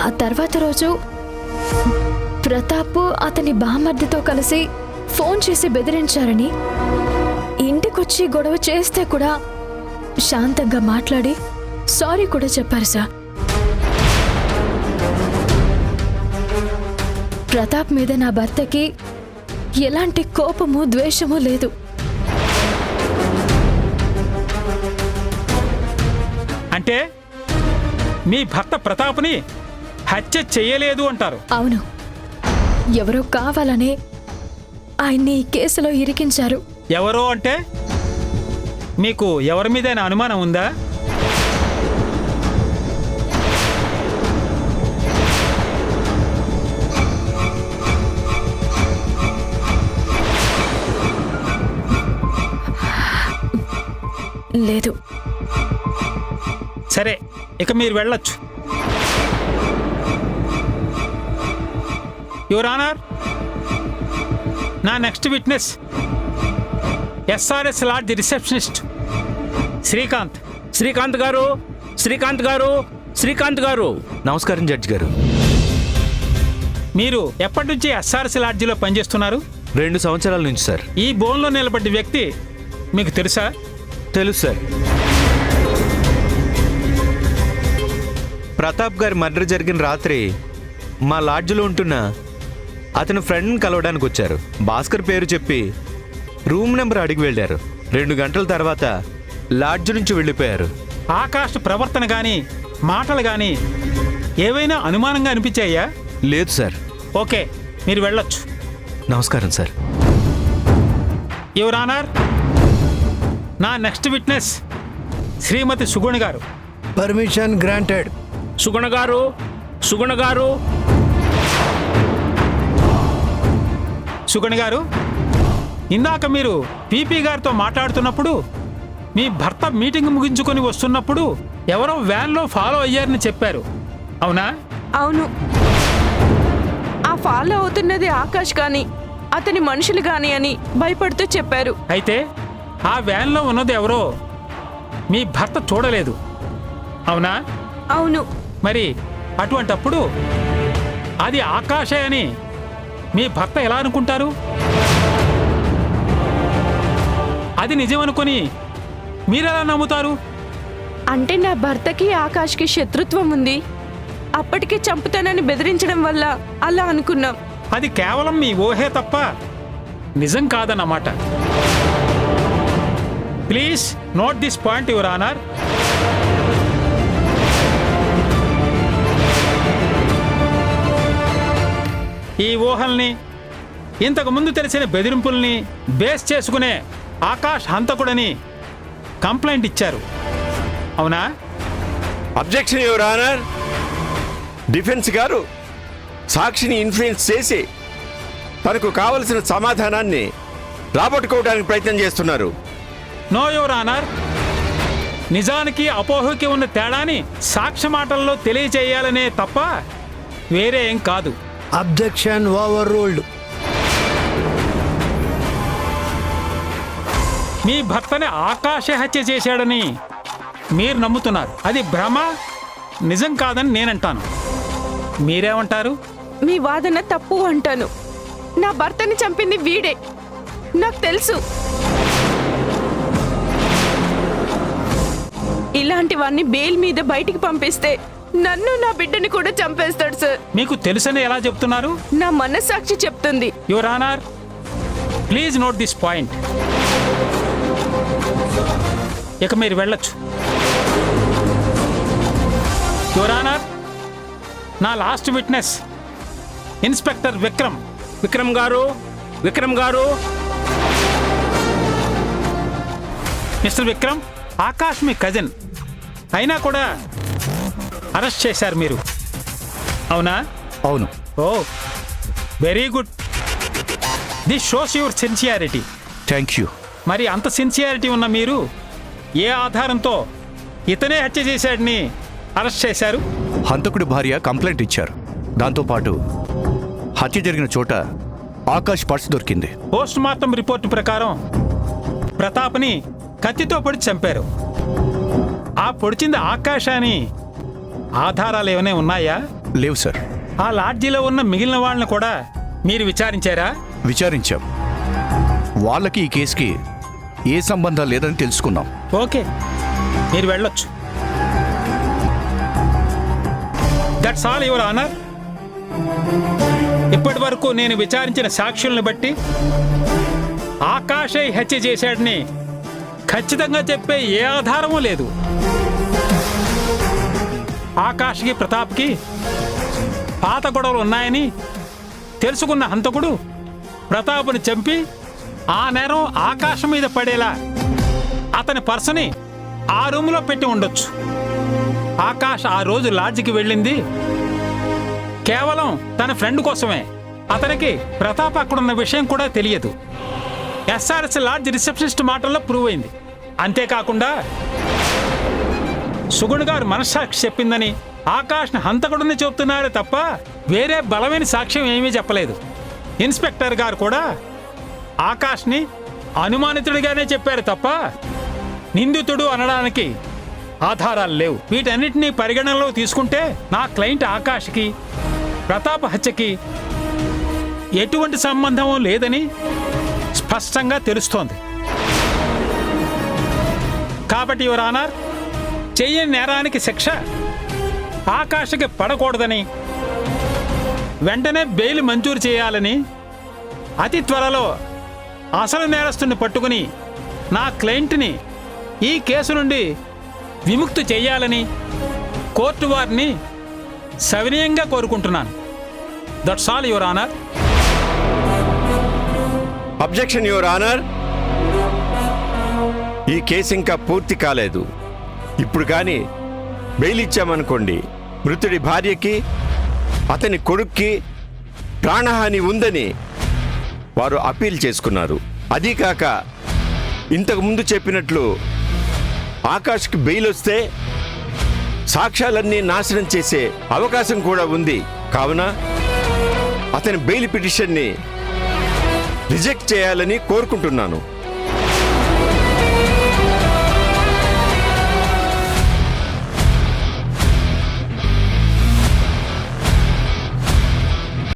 ఆ తర్వాత రోజు ప్రతాప్ అతని బామర్దితో కలిసి ఫోన్ చేసి బెదిరించారని, ఇంటికొచ్చి గొడవ చేస్తే కూడా శాంతంగా మాట్లాడి సారీ కూడా చెప్పారు సార్. ప్రతాప్ మీద నా భర్తకి ఎలాంటి కోపము ద్వేషము లేదు. అంటే మీ భర్త ప్రతాప్ని హత్య చేయలేదు అంటారు? అవును, ఎవరో కావాలనే ఆయన్ని ఈ కేసులో ఇరికించారు. ఎవరో అంటే మీకు ఎవరి మీదైనా అనుమానం ఉందా? లేదు. సరే, ఇక మీరు వెళ్ళొచ్చు. యువర్ ఆనర్, నా next witness SRS lodge receptionist Srikanth. Srikanth గారు, శ్రీకాంత్ గారు, శ్రీకాంత్ గారు. నమస్కారం జడ్జి గారు. మీరు ఎప్పటి నుంచి ఎస్ఆర్ఎస్ లాడ్జిలో పనిచేస్తున్నారు? 2 సంవత్సరాల నుంచి సార్. ఈ బోన్లో నిలబడ్డ వ్యక్తి మీకు తెలుసా? తెలుసు సార్. ప్రతాప్ గారి మర్డర్ జరిగిన రాత్రి మా లాడ్జ్లో ఉంటున్న అతని ఫ్రెండ్ని కలవడానికి వచ్చారు. భాస్కర్ పేరు చెప్పి రూమ్ నెంబర్ అడిగి వెళ్ళారు. 2 గంటల తర్వాత లాడ్జ్ నుంచి వెళ్ళిపోయారు. ఆకాష్ ప్రవర్తన కానీ మాటలు కానీ ఏవైనా అనుమానంగా అనిపించాయా? లేదు సార్. ఓకే, మీరు వెళ్ళొచ్చు. నమస్కారం సార్. యువర్ ఆనర్, నా నెక్స్ట్ విట్నెస్ శ్రీమతి సుగుణ గారు. Permission granted. సుగుణ గారు, సుగుణ గారు. సుగుణ గారు, ఇందాక మీరు పీపీ గారితో మాట్లాడుతున్నప్పుడు మీ భర్త మీటింగ్ ముగించుకొని వస్తున్నప్పుడు ఎవరో వ్యాన్లో ఫాలో అయ్యారని చెప్పారు, అవునా? అవును, ఆ ఫాలో అవుతున్నది ఆకాష్ కానీ అతని మనుషులు కానీ అని భయపడుతూ చెప్పారు. అయితే ఆ వ్యాన్లో ఉన్నది ఎవరో మీ భర్త చూడలేదు, అవునా? అవును. మరి అటువంటప్పుడు అది ఆకాశే అని మీ భర్త ఎలా అనుకుంటారు? అది నిజమనుకొని మీరెలా నమ్ముతారు? అంటే నా భర్తకి ఆకాష్కి శత్రుత్వం ఉంది, అప్పటికే చంపుతానని బెదిరించడం వల్ల అలా అనుకున్నాం. అది కేవలం మీ ఊహే తప్ప నిజం కాదన్నమాట. Please note this point your honour. ఈ ఊహల్ని, ఇంతకు ముందు తెలిసిన బెదిరింపుల్ని బేస్ చేసుకునే ఆకాష్ హంతకుడని కంప్లైంట్ ఇచ్చారు, అవునా? Objection your honour. డిఫెన్స్ గారు సాక్షిని ఇన్ఫ్లుయెన్స్ చేసి తనకు కావలసిన సమాధానాన్ని రాబట్టుకోవడానికి ప్రయత్నం చేస్తున్నారు. No your honour. నిజానికి అపోహకి ఉన్న తేడాని సాక్ష్య మాటల్లో తెలియజేయాలనే తప్ప వేరే ఏం కాదు. Objection over ruled. మీ భర్తని ఆకాశ హత్య చేశాడని మీరు నమ్ముతున్నారు. అది భ్రమ, నిజం కాదని నేనంటాను. మీరేమంటారు? మీ వాదన తప్పు అంటాను. నా భర్తని చంపింది వీడే, నాకు తెలుసు. ఇలాంటివన్నీ బెయిల్ మీద బయటికి పంపిస్తే నన్ను నా బిడ్డని కూడా చంపేస్తాడు సార్. మీకు తెలుసని ఎలా చెప్తున్నారు? నా మనస్సాక్షి చెప్తుంది. Your honour, please note this point. ఇక మీరు వెళ్ళొచ్చు. యువర్ ఆనర్, నా last witness inspector Vikram. Vikram గారు, విక్రమ్ గారు. మిస్టర్ విక్రమ్, ఆకాష్ మీ కజిన్ అయినా కూడా అరెస్ట్ చేశారు మీరు, అవునా? అవును. Oh, very good. This shows your sincerity. Thank you. మరి అంత సిన్సియారిటీ ఉన్న మీరు ఏ ఆధారంతో ఇతనే హత్య చేశాడని అరెస్ట్ చేశారు? హంతకుడి భార్య కంప్లైంట్ ఇచ్చారు. దాంతోపాటు హత్య జరిగిన చోట ఆకాష్ పర్స్ దొరికింది. పోస్ట్ మార్టం రిపోర్టు ప్రకారం ప్రతాప్ని కత్తితో పొడిచి చంపారు. ఆ పొడిచింది ఆకాష్ అని ఆధారాలు ఏమైనా ఉన్నాయా? లేవు సార్. ఆ లాడ్జీలో ఉన్న మిగిలిన వాళ్ళని కూడా మీరు విచారించారా? విచారించాం. వాళ్ళకి ఈ కేసుకి ఏ సంబంధం లేదని తెలుసుకున్నాం. ఓకే, మీరు వెళ్ళొచ్చు. That's all your honour. ఇప్పటి వరకు నేను విచారించిన సాక్షుల్ని బట్టి ఆకాశే హత్య చేశాడని ఖచ్చితంగా చెప్పే ఏ ఆధారమూ లేదు. ఆకాష్కి ప్రతాప్కి పాత గొడవలు ఉన్నాయని తెలుసుకున్న హంతకుడు ప్రతాప్ని చంపి ఆ నేరం ఆకాశం మీద పడేలా అతని పర్సని ఆ రూమ్లో పెట్టి ఉండొచ్చు. ఆకాష్ ఆ రోజు లాడ్జికి వెళ్ళింది కేవలం తన ఫ్రెండ్ కోసమే. అతనికి ప్రతాప్ అక్కడున్న విషయం కూడా తెలియదు. ఎస్ఆర్ఎస్ లాడ్జ్ రిసెప్షనిస్ట్ మాటల్లో ప్రూవ్ అయింది. అంతేకాకుండా సుగుణ్ గారు మనస్సాక్షి చెప్పిందని ఆకాష్ని హంతకుడిని చెప్తున్నారు తప్ప వేరే బలమైన సాక్ష్యం ఏమీ చెప్పలేదు. ఇన్స్పెక్టర్ గారు కూడా ఆకాష్ని అనుమానితుడిగానే చెప్పారు తప్ప నిందితుడు అనడానికి ఆధారాలు లేవు. వీటన్నిటినీ పరిగణనలో తీసుకుంటే నా క్లయింట్ ఆకాష్కి ప్రతాప్ హత్యకి ఎటువంటి సంబంధం లేదని స్పష్టంగా తెలుస్తోంది. కాబట్టి యువర్ ఆనర్, చెయ్యని నేరానికి శిక్ష ఆకాష్కి పడకూడదని వెంటనే బెయిల్ మంజూరు చేయాలని అతి త్వరలో అసలు నేరస్తుని పట్టుకుని నా క్లయింట్ని ఈ కేసు నుండి విముక్తి చేయాలని కోర్టు వారిని సవినయంగా కోరుకుంటున్నాను. That's all your honour. Objection your honour. ఈ కేసు ఇంకా పూర్తి కాలేదు. ఇప్పుడు కానీ బెయిల్ ఇచ్చామనుకోండి, మృతుడి భార్యకి అతని కొడుక్కి ప్రాణహాని ఉందని వారు అప్పీల్ చేసుకున్నారు. అదీ కాక ఇంతకు ముందు చెప్పినట్లు ఆకాష్కి బెయిల్ వస్తే సాక్ష్యాలన్నీ నాశనం చేసే అవకాశం కూడా ఉంది. కావున అతని బెయిల్ పిటిషన్ని రిజెక్ట్ చేయాలని కోరుకుంటున్నాను.